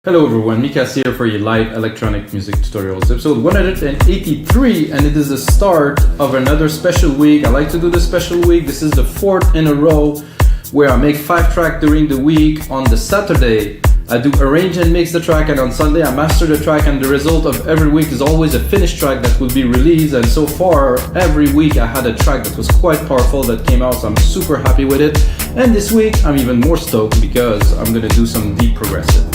Hello everyone, Mikas here for your live electronic music tutorials, episode 183, and it is the start of another special week. I like to do the special week. This is the fourth in a row where I make 5 tracks during the week. On the Saturday, I do arrange and mix the track, and on Sunday I master the track, and the result of every week is always a finished track that will be released. And so far, every week I had a track that was quite powerful that came out, so I'm super happy with it. And this week I'm even more stoked because I'm gonna do some deep progressive.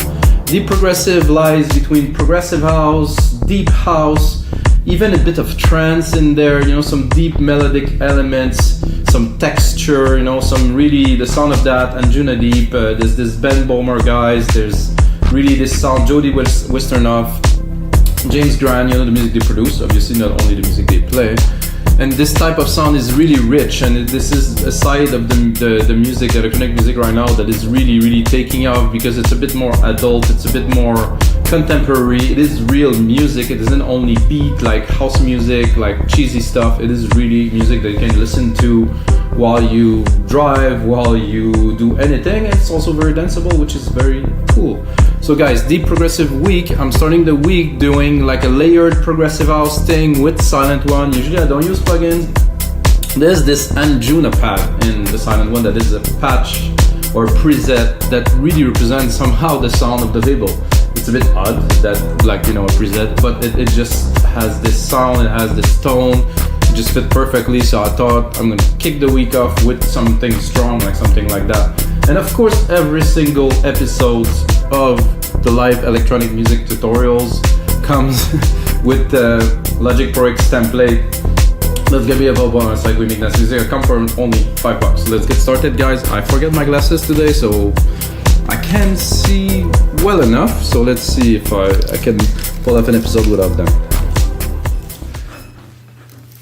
Deep progressive lies between progressive house, deep house, even a bit of trance in there, you know, some deep melodic elements, some texture, you know, some really the sound of that Anjunadeep, there's this Ben Bomer guys, there's really this sound, Jody Wisternoff, James Grant, you know, the music they produce, obviously not only the music they play. And this type of sound is really rich, and this is a side of the music, the electronic music right now, that is really taking off because it's a bit more adult, it's a bit more contemporary, it is real music, it isn't only beat like house music, like cheesy stuff, it is really music that you can listen to while you drive, while you do anything. It's also very danceable, which is very cool. So guys, deep progressive week. I'm starting the week doing like a layered progressive house thing with Silent One. Usually I don't use plugins. There's this Anjuna pad in the Silent One that is a patch or preset that really represents somehow the sound of the label. It's a bit odd that, like, you know, a preset, but it just has this sound, it has this tone, it just fit perfectly. So I thought I'm gonna kick the week off with something strong, like something like that. And of course, every single episode of the live electronic music tutorials comes with the Logic Pro X template that's gonna be available on our site. We make that music. I come for only $5. Let's get started, guys. I forget my glasses today, so I can't see well enough. So let's see if I can pull up an episode without them.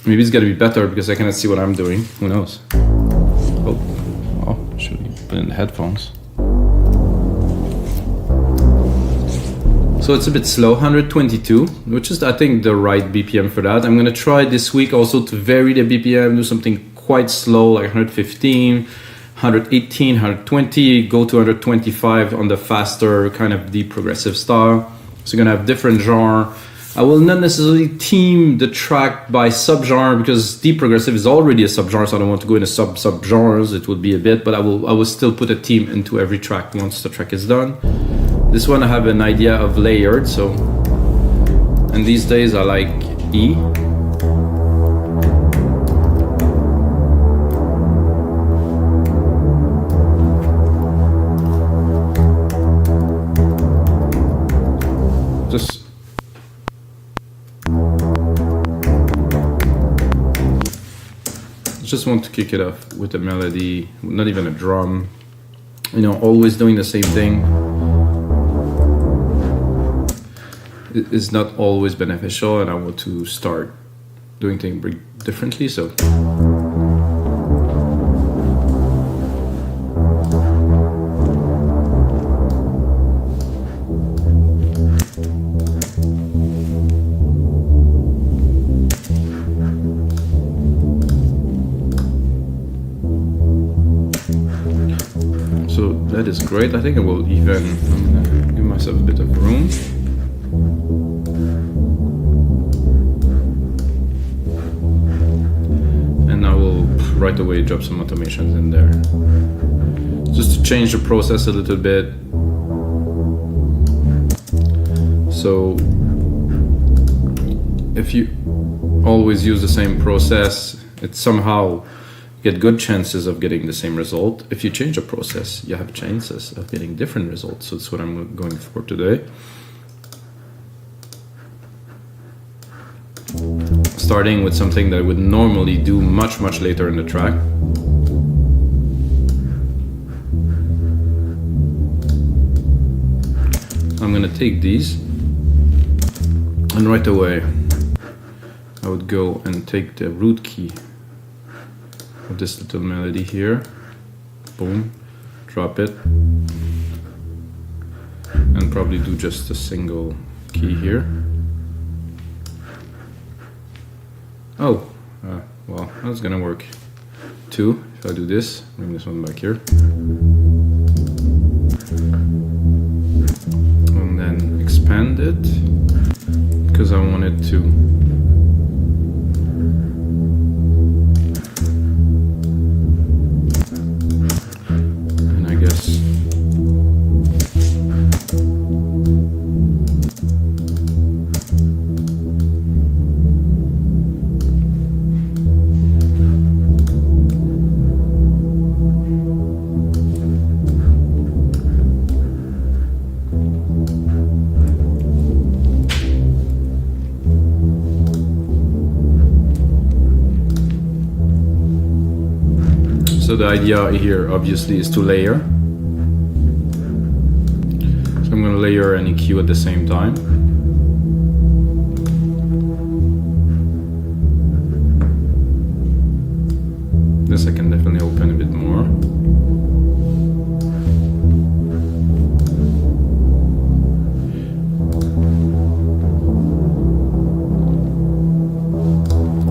Maybe it's gonna be better because I cannot see what I'm doing. Who knows? Oh, should we put in the headphones? So it's a bit slow, 122, which is, I think, the right BPM for that. I'm gonna try this week also to vary the BPM, do something quite slow, like 115, 118, 120, go to 125 on the faster kind of deep progressive style. So you're gonna have different genre. I will not necessarily theme the track by subgenre because deep progressive is already a subgenre, so I don't want to go into sub-genres. It would be a bit, but I will still put a theme into every track once the track is done. This one I have an idea of layered, so, and these days I like E. Just want to kick it off with a melody, not even a drum, you know, always doing the same thing is not always beneficial, and I want to start doing things differently. So that is great. I think I will even give myself a bit of room. And I will right away drop some automations in there. Just to change the process a little bit. So if you always use the same process, it somehow get good chances of getting the same result. If you change the process, you have chances of getting different results. So that's what I'm going for today. Starting with something that I would normally do much later in the track. I'm gonna take these, and right away I would go and take the root key of this little melody here, boom, drop it, and probably do just a single key here. Oh, well, that's gonna work too. If I do this, bring this one back here. And then it because I wanted to. And I guess so the idea here obviously is to layer. So I'm going to layer and EQ at the same time. This I can definitely open a bit more.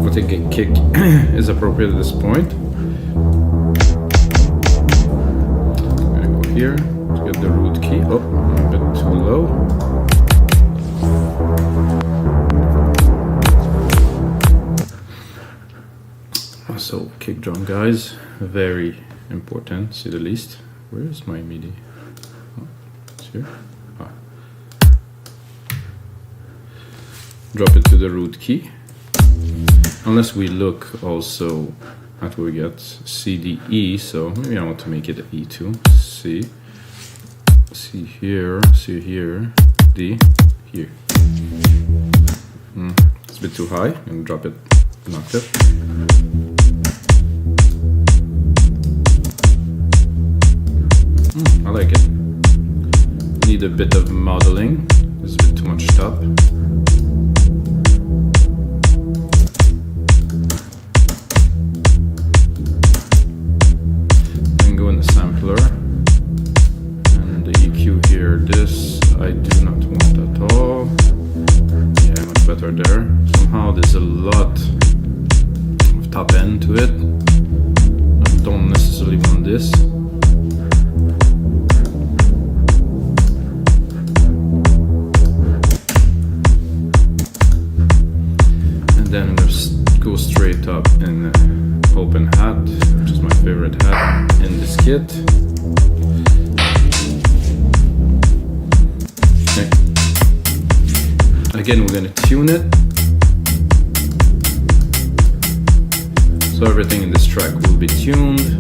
I think a kick is appropriate at this point. Here to get the root key. Oh, a bit too low. So kick drum, guys, very important, to say the least. Where is my MIDI? Oh, it's here. Ah. Drop it to the root key. Unless we look also at where we get C, D, E, so maybe I want to make it an E2. C here, D here. It's a bit too high. I'm gonna drop it an octave. I like it. Need a bit of modeling. There's a bit too much top. This I do not want at all. Yeah, much better there. Somehow there's a lot of top end to it. I don't necessarily want this. And then I'm going to go straight up in open hat, which is my favorite hat in this kit. Again, we're going to tune it. So everything in this track will be tuned.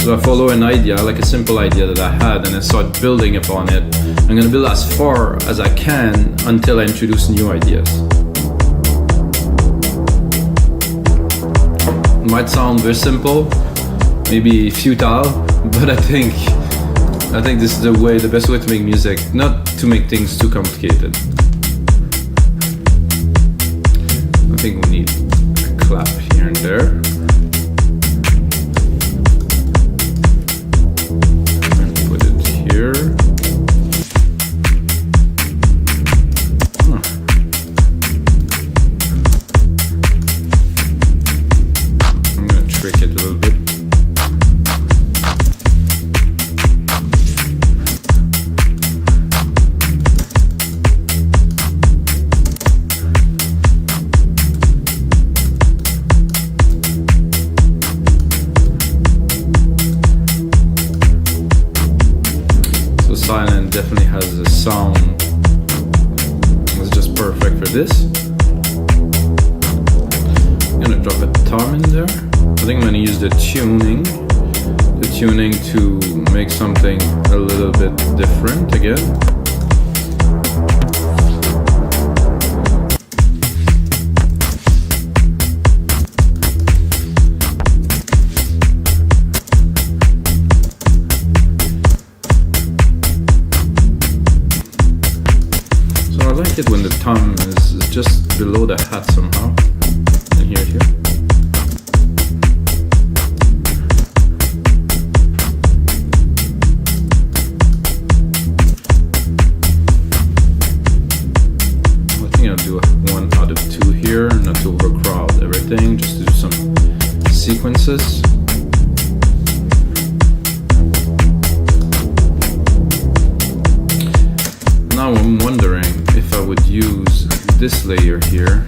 So I follow an idea, like a simple idea that I had, and I start building upon it. I'm going to build as far as I can until I introduce new ideas. It might sound very simple, maybe futile, but I think this is the best way to make music, not to make things too complicated. I think we need a clap here and there. And put it here. I'm gonna trick it a little bit. Silent definitely has a sound that's just perfect for this. I'm gonna drop a tom in there. I think I'm gonna use the tuning to make something a little bit different again. I like it when the tom is just below the hat somehow. And here. I think I'll do one out of two here, not to overcrowd everything, just to do some sequences. would use this layer here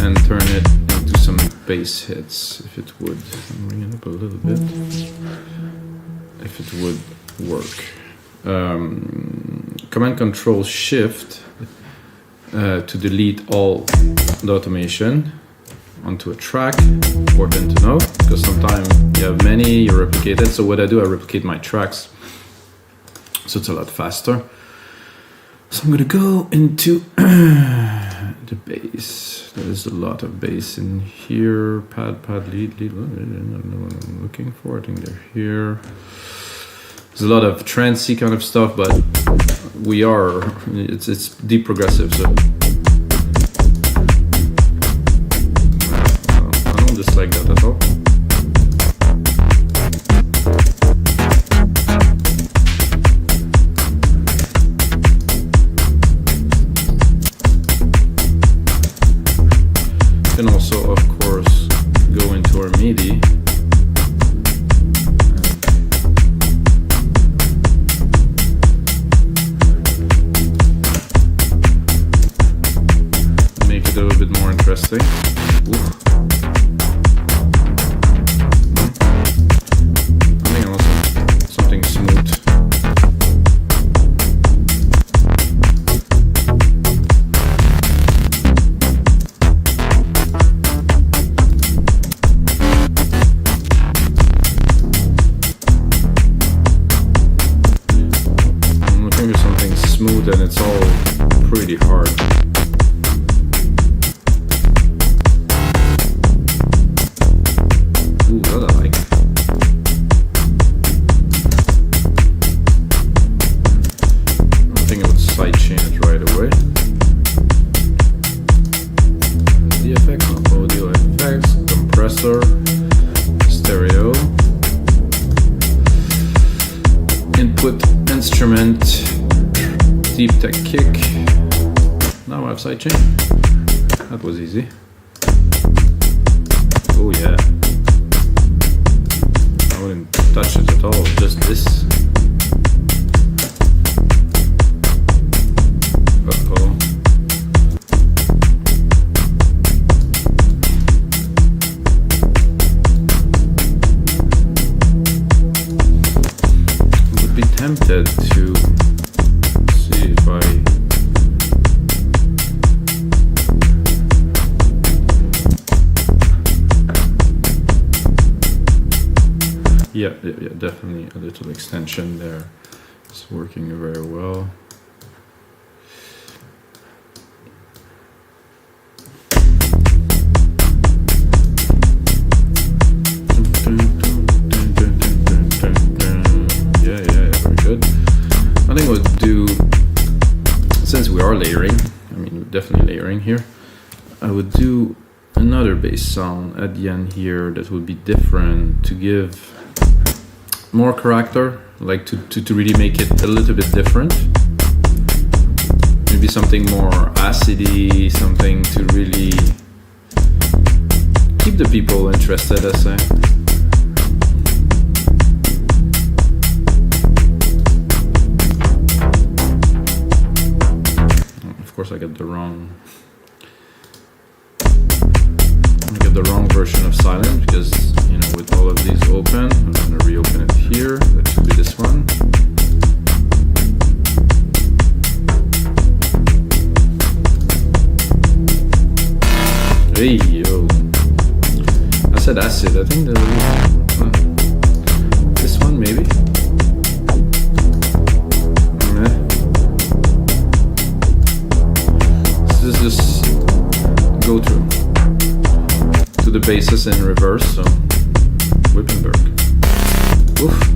and turn it into some bass hits, if it would. I'm bringing it up a little bit. If it would work. Command Control Shift to delete all the automation onto a track. Important to know, because sometimes you have many, you replicate it. So what I do, I replicate my tracks, so it's a lot faster. So I'm gonna go into the bass. There's a lot of bass in here. Pad, lead. I don't know what I'm looking for. I think they're here. There's a lot of trancey kind of stuff, but it's deep progressive, so I don't dislike that at all. You can also, of course, go into our MIDI. Make it a little bit more interesting. Oof. I think I want something smooth. Smooth, and it's all pretty hard. Ooh, that I like. I think I would sidechain it right away. The effects, audio effects, compressor, stereo, input instrument, deep tech kick. Now I have sidechain. That was easy. Oh yeah. I wouldn't touch it at all, just this. Uh-oh. I would be tempted to if I yeah, definitely a little extension there. It's working very well. Yeah, very good. I think we'll do, since we are layering, I mean we're definitely layering here, I would do another bass sound at the end here that would be different, to give more character, like to really make it a little bit different. Maybe something more acidy, something to really keep the people interested, I say. Of course I got the wrong version of silent, because you know, with all of these open, I'm going to reopen it here. That should be this one. Hey yo, I said acid. I think this one maybe. This is just go to the basses in reverse, so Wippenberg. Oof.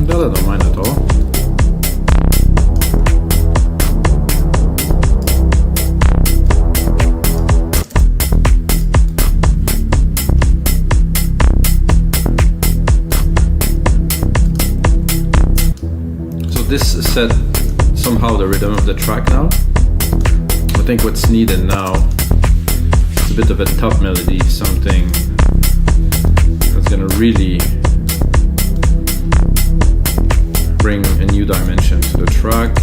That I don't mind at all. this set somehow the rhythm of the track now. I think what's needed now is a bit of a top melody, something that's gonna really bring a new dimension to the track.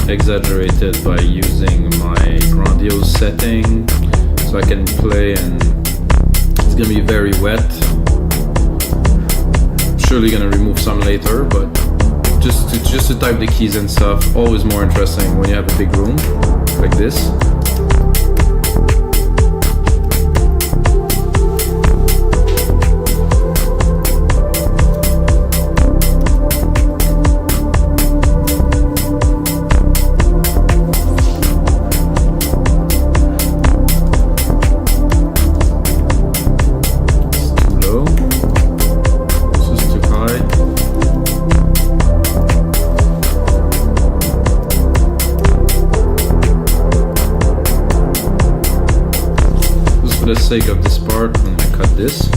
Exaggerated by using my grandiose setting, so I can play and it's gonna be very wet. Surely gonna remove some later, but just to type the keys and stuff, always more interesting when you have a big room like this. For the sake of this part, I'm gonna cut this.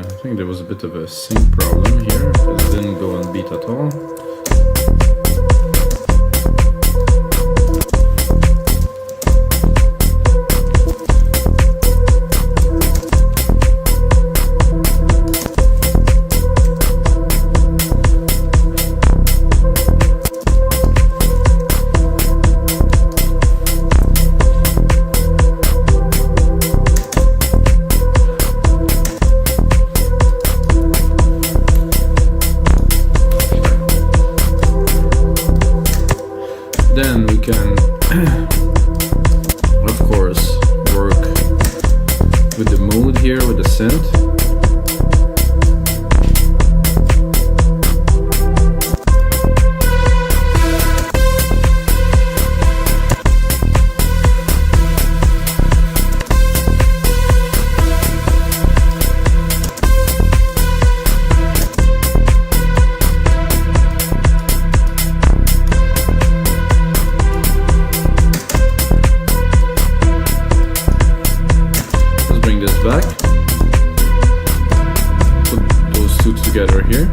I think there was a bit of a sync problem here because it didn't go on beat at all. Then we can, of course, work with the mood here with the synth. Back, put those two together here.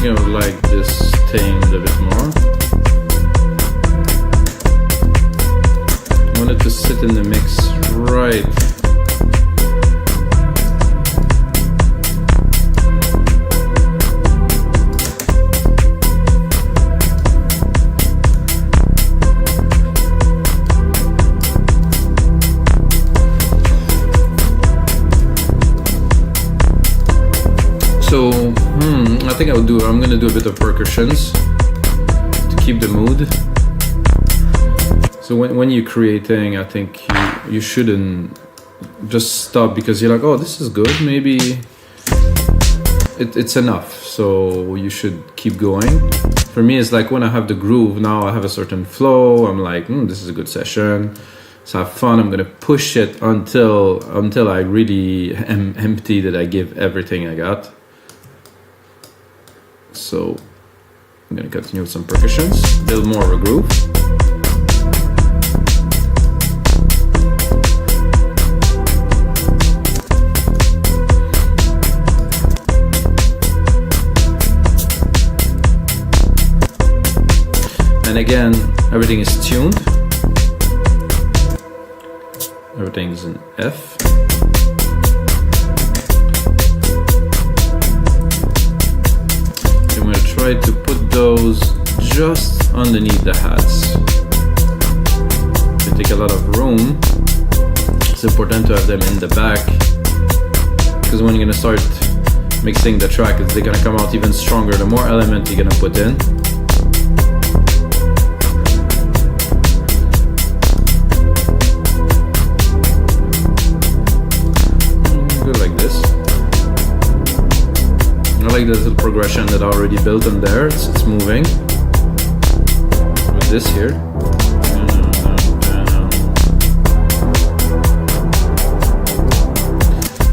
I would like this tamed a bit more. I want it to sit in the mix right. So, I think I'm gonna do a bit of percussions to keep the mood. So when you're creating, I think you shouldn't just stop because you're like, oh, this is good, maybe it's enough, so you should keep going. For me, it's like when I have the groove, now I have a certain flow, I'm like, this is a good session, so have fun, I'm gonna push it until I really am empty, that I give everything I got. So I'm gonna continue with some percussions, a little more of a groove. And again, everything is tuned. Everything's in F. I'm going to try to put those just underneath the hats. They take a lot of room. It's important to have them in the back, because when you're going to start mixing the track, they're going to come out even stronger the more element you're going to put in. I like the little progression that I already built in there. It's moving with this here.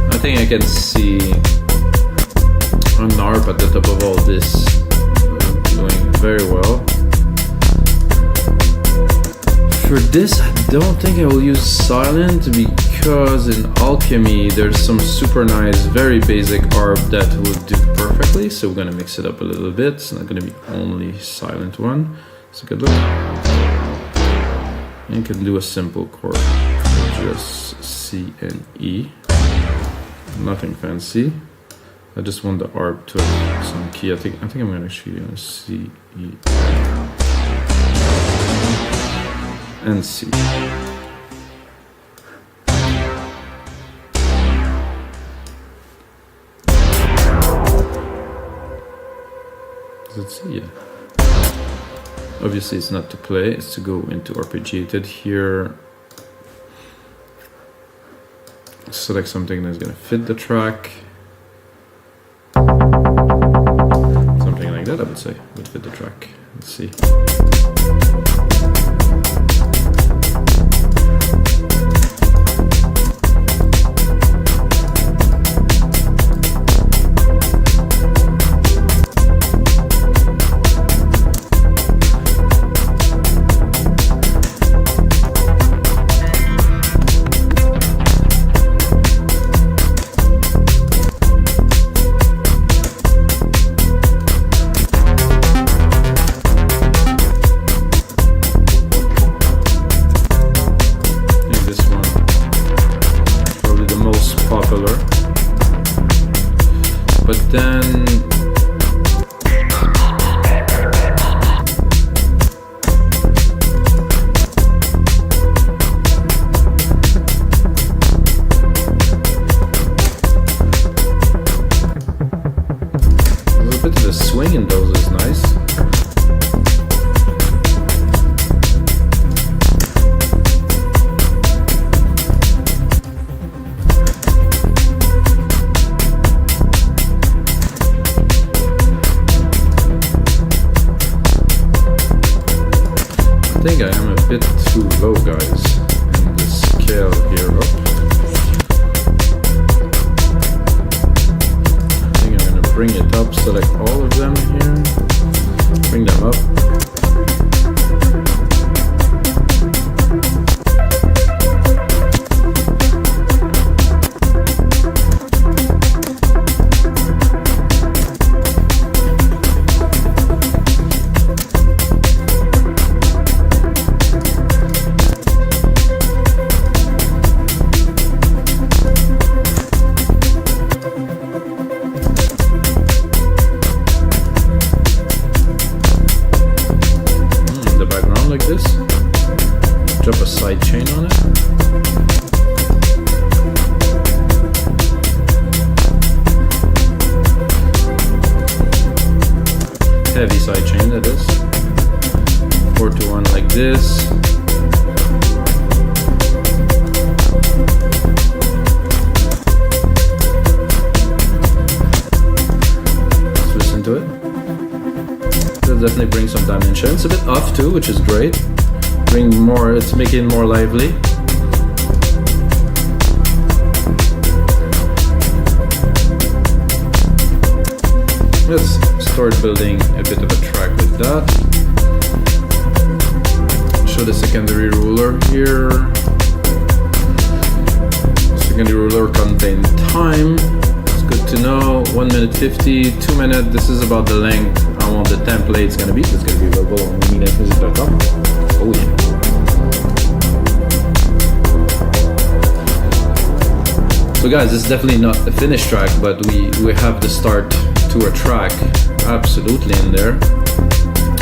I think I can see an ARP at the top of all this doing very well. For this, I don't think I will use silent, because in Alchemy there's some super nice, very basic ARP that would do perfectly. So we're gonna mix it up a little bit. It's not gonna be only silent one. It's a good look. And you can do a simple chord, just C and E. Nothing fancy. I just want the ARP to have some key. I think I'm gonna actually do C, E, and C. Does it see? Yeah. Obviously it's not to play, it's to go into arpeggiated here. Select something that's gonna fit the track. Something like that, I would say, would fit the track. Let's see. I think I am a bit too low, guys, in the scale here up. I think I'm going to bring it up, select all of them here, bring them up. Drop a side chain on it. heavy sidechain, that is. 4 to 1 like this. Let's listen to it. It'll definitely bring some dimension. It's a bit off too, which is great. It's making it more lively. Let's start building a bit of a track with that. Show the secondary ruler here. Secondary ruler contain time. It's good to know. 1 minute 50, 2 minutes. This is about the length I want the template's gonna be. It's gonna be available on reminiscent.com. Oh yeah. So guys, this is definitely not the finished track, but we have the start to a track absolutely in there.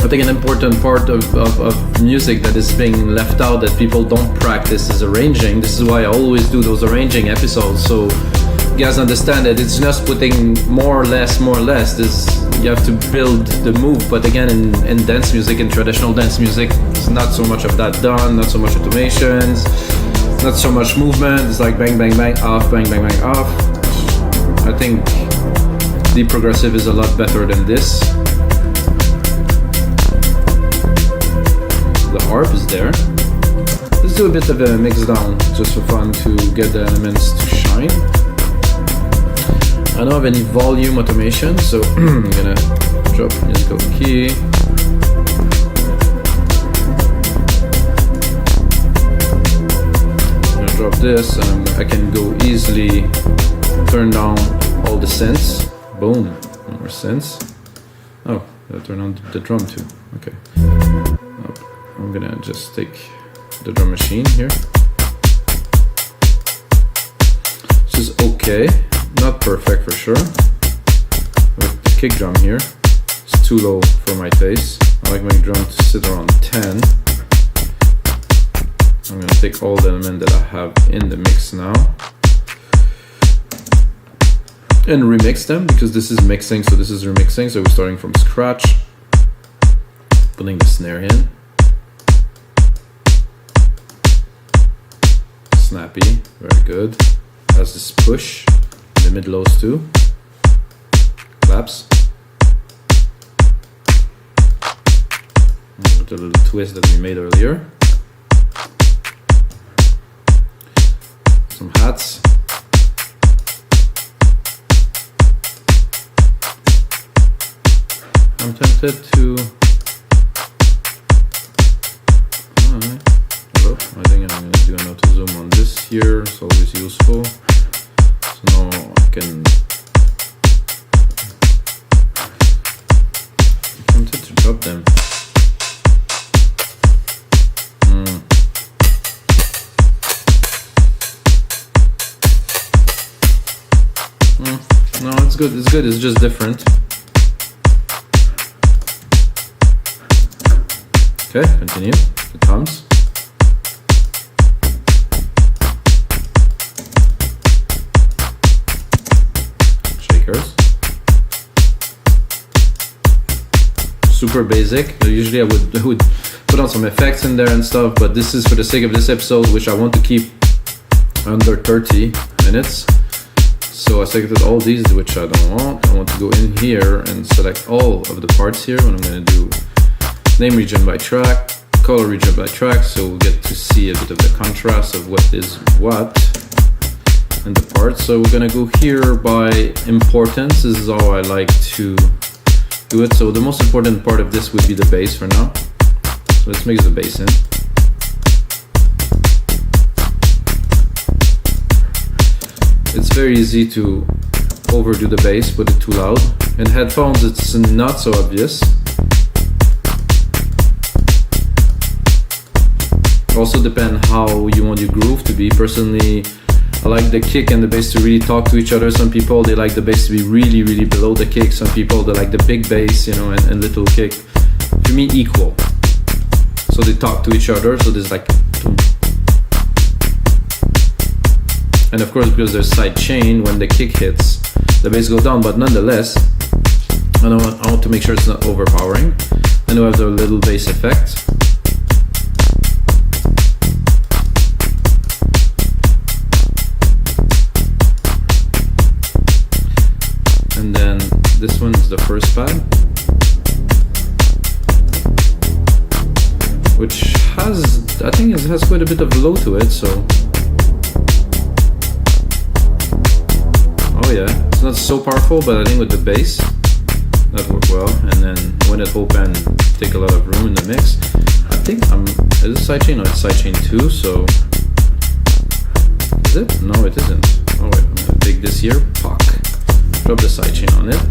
I think an important part of music that is being left out that people don't practice is arranging. This is why I always do those arranging episodes, so you guys understand that it's just putting more or less. You have to build the move, but again, in dance music, in traditional dance music, it's not so much of that done, not so much automations, not so much movement. It's like bang, bang, bang, off, bang, bang, bang, off. I think the progressive is a lot better than this. The harp is there. Let's do a bit of a mixdown just for fun to get the elements to shine. I don't have any volume automation, so I'm gonna drop musical key. I'm gonna drop this, and I can go easily turn down all the synths. Boom, more synths. Oh, I turn on the drum too. Okay. I'm gonna just take the drum machine here. This is okay. Not perfect for sure. With the kick drum here, it's too low for my taste. I like my drum to sit around 10. I'm gonna take all the elements that I have in the mix now and remix them, because this is mixing, so this is remixing, so we're starting from scratch. Putting the snare in. Snappy, very good. Has this push. The mid lows too. Claps. With a little twist that we made earlier. Some hats. I'm tempted to. Hello. I think I'm going to do an auto zoom on this here. It's always useful. So now I can. I'm tempted to drop them. No, it's good. It's good. It's just different. Okay, continue. The toms. Shakers. Super basic. Usually I would put on some effects in there and stuff, but this is for the sake of this episode, which I want to keep under 30 minutes. So I selected all these, which I don't want. I want to go in here and select all of the parts here. What I'm going to do, name region by track, color region by track, so we'll get to see a bit of the contrast of what is what in the parts. So we're going to go here by importance. This is how I like to do it. So the most important part of this would be the bass for now. So let's mix the bass in. It's very easy to overdo the bass, put it too loud. In headphones, it's not so obvious. Also depend how you want your groove to be. Personally, I like the kick and the bass to really talk to each other. Some people, they like the bass to be really, really below the kick. Some people, they like the big bass, and little kick. For me, equal. So they talk to each other, so there's like... And of course, because there's side chain, when the kick hits, the bass goes down, but nonetheless, I want to make sure it's not overpowering. Then we have the little bass effect. And then this one's the first pad, which has, I think it has quite a bit of low to it, so. Oh yeah, it's not so powerful, but I think with the bass, that worked well. And then when it open, take a lot of room in the mix. I think is it sidechain? No, it's sidechain 2, so. Is it? No, it isn't. Oh wait, I'm gonna take this here, pock. Drop the sidechain on it.